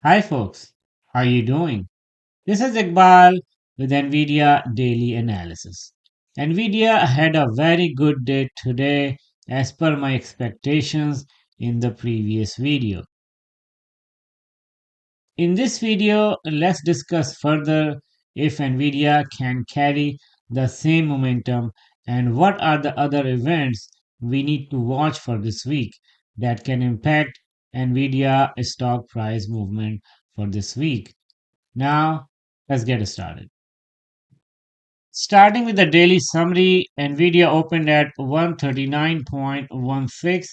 Hi folks, how you doing? This is Iqbal with NVIDIA Daily Analysis. NVIDIA had a very good day today as per my expectations in the previous video. In this video, let's discuss further if NVIDIA can carry the same momentum and what are the other events we need to watch for this week that can impact NVIDIA stock price movement for this week. Now, let's get started. Starting with the daily summary, Nvidia opened at 139.16.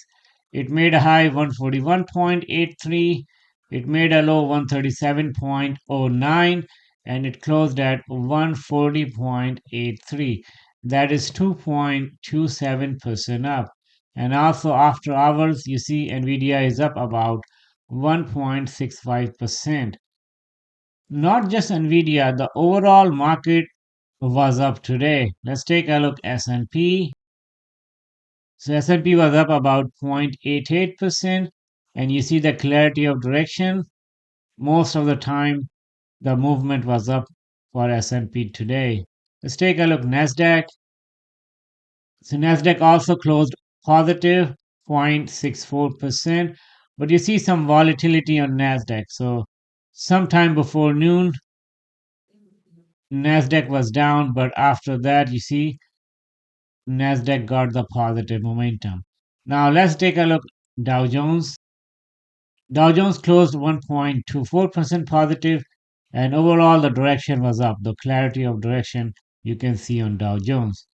It made a high 141.83. It made a low 137.09 and it closed at 140.83. That is 2.27% up. And also after hours, you see Nvidia is up about 1.65%. Not just Nvidia, the overall market was up today. Let's take a look S&P. So S&P was up about 0.88% and you see the clarity of direction. Most of the time the movement was up for S&P today. Let's take a look Nasdaq. So Nasdaq also closed positive 0.64%, but you see some volatility on Nasdaq. So sometime before noon Nasdaq was down, but after that, you see, Nasdaq got the positive momentum. Now let's take a look Dow Jones. Dow Jones closed 1.24% positive, and overall the direction was up. The clarity of direction you can see on Dow Jones.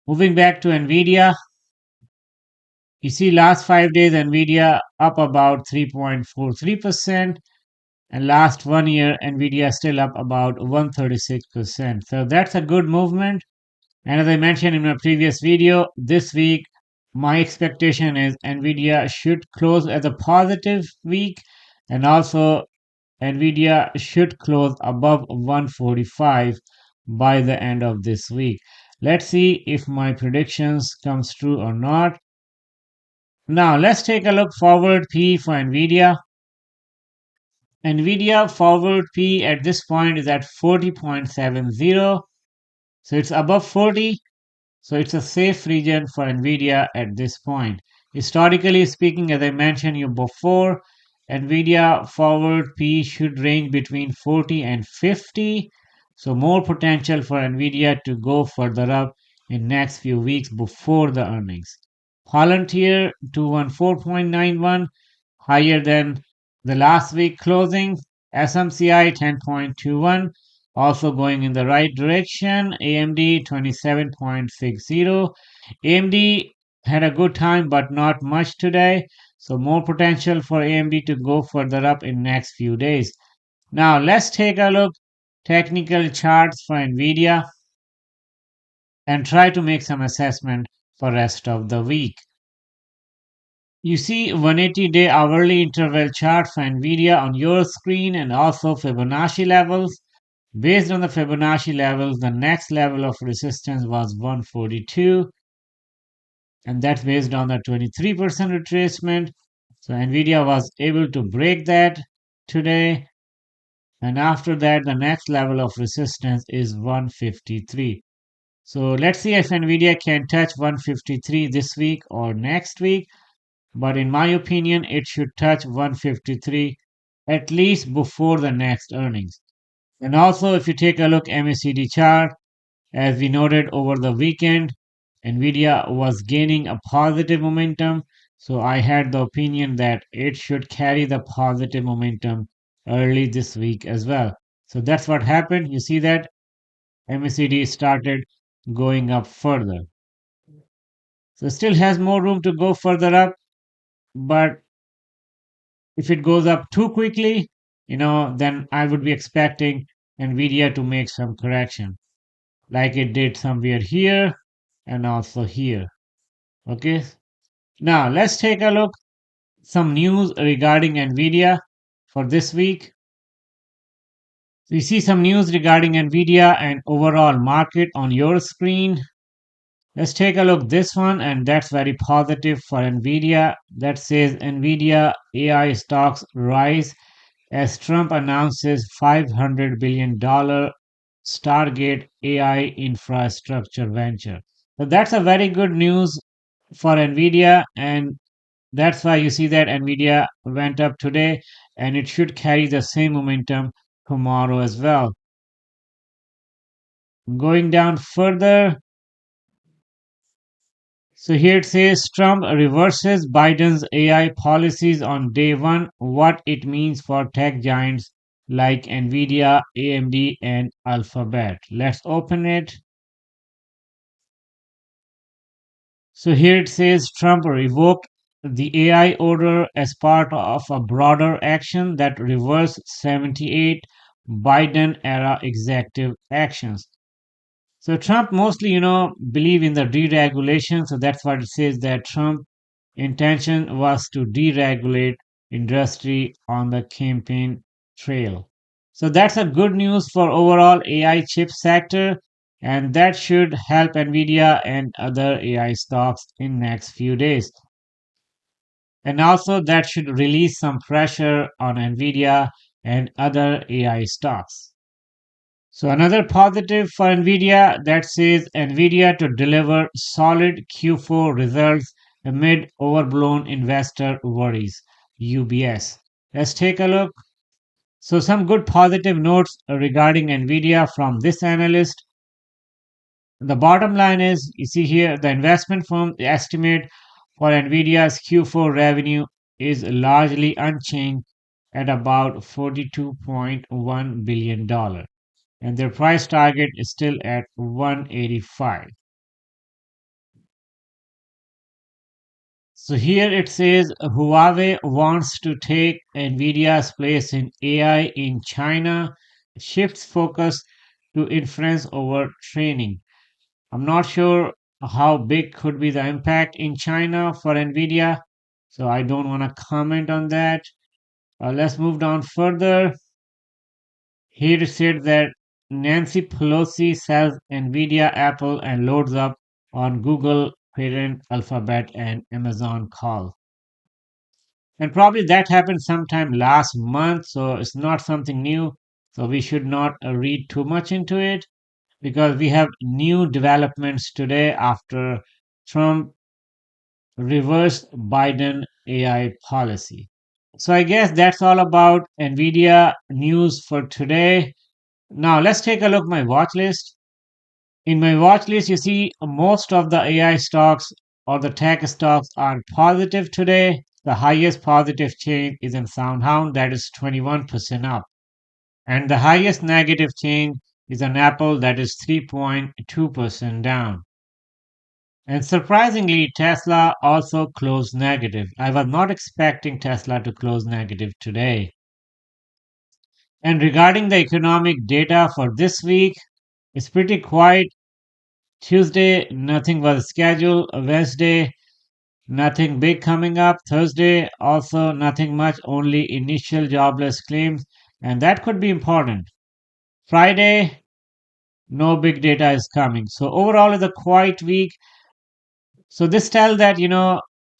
Moving back to Nvidia, you see last 5 days Nvidia up about 3.43%, and last 1 year Nvidia still up about 136%. So that's a good movement. And as I mentioned in my previous video, this week my expectation is Nvidia should close as a positive week and also Nvidia should close above 145 by the end of this week. Let's see if my predictions comes true or not. Now let's take a look forward P for Nvidia. Nvidia forward P at this point is at 40.70. So it's above 40. So it's a safe region for Nvidia at this point. Historically speaking, as I mentioned you before, Nvidia forward P should range between 40 and 50. So more potential for Nvidia to go further up in next few weeks before the earnings. Palantir 214.91 higher than the last week closing. SMCI 10.21 also going in the right direction. AMD 27.60. AMD had a good time but not much today. So more potential for AMD to go further up in next few days. Now let's take a look technical charts for Nvidia and try to make some assessment for rest of the week. You see 180-day hourly interval chart for Nvidia on your screen and also Fibonacci levels. Based on the Fibonacci levels, the next level of resistance was 142, and that's based on the 23% retracement. So Nvidia was able to break that today, and after that, the next level of resistance is 153. So let's see if Nvidia can touch 153 this week or next week. But in my opinion, it should touch 153 at least before the next earnings. And also, if you take a look MACD chart, as we noted over the weekend, Nvidia was gaining a positive momentum. So I had the opinion that it should carry the positive momentum early this week as well. So that's what happened. You see that MACD started going up further. So still has more room to go further up, but if it goes up too quickly, then I would be expecting Nvidia to make some correction, like it did somewhere here and also here. Okay. Now let's take a look some news regarding Nvidia for this week. We see some news regarding Nvidia and overall market on your screen. Let's take a look this one, and that's very positive for Nvidia. That says Nvidia AI stocks rise as Trump announces $500 billion Stargate AI infrastructure venture. So that's a very good news for Nvidia, and that's why you see that Nvidia went up today, and it should carry the same momentum tomorrow as well. Going down further, so here it says Trump reverses Biden's AI policies on day one, what it means for tech giants like Nvidia, AMD, and Alphabet. Let's open it. So here it says Trump revoked the AI order as part of a broader action that reversed 78 Biden era executive actions. So Trump mostly, believe in the deregulation. So that's what it says that Trump intention was to deregulate industry on the campaign trail. So that's a good news for overall AI chip sector, and that should help Nvidia and other AI stocks in next few days. And also that should release some pressure on Nvidia and other AI stocks. So another positive for Nvidia that says Nvidia to deliver solid Q4 results amid overblown investor worries. UBS. Let's take a look. So some good positive notes regarding Nvidia from this analyst. The bottom line is you see here the investment firm estimate for Nvidia's Q4 revenue is largely unchanged at about $42.1 billion, and their price target is still at 185. So here it says Huawei wants to take Nvidia's place in AI in China, shifts focus to inference over training. I'm not sure how big could be the impact in China for Nvidia, so I don't want to comment on that. Let's move down further. Here it said that Nancy Pelosi sells Nvidia, Apple, and loads up on Google, parent Alphabet, and Amazon call. And probably that happened sometime last month, so it's not something new. So we should not read too much into it because we have new developments today after Trump reversed Biden AI policy. So I guess that's all about Nvidia news for today. Now let's take a look at my watch list. In my watch list, you see most of the AI stocks or the tech stocks are positive today. The highest positive change is in SoundHound, that is 21% up. And the highest negative change is on Apple, that is 3.2% down. And surprisingly, Tesla also closed negative. I was not expecting Tesla to close negative today. And regarding the economic data for this week, it's pretty quiet. Tuesday, nothing was scheduled. Wednesday, nothing big coming up. Thursday, also nothing much, only initial jobless claims, and that could be important. Friday, no big data is coming. So overall, it's a quiet week. So this tells that,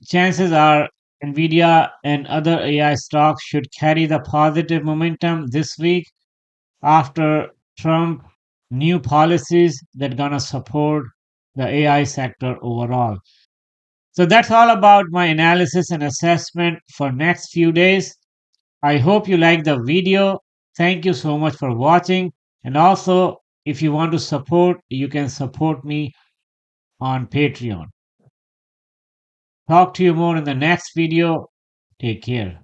chances are Nvidia and other AI stocks should carry the positive momentum this week after Trump new policies that gonna support the AI sector overall. So that's all about my analysis and assessment for next few days. I hope you like the video. Thank you so much for watching. And also, if you want to support, you can support me on Patreon. Talk to you more in the next video. Take care.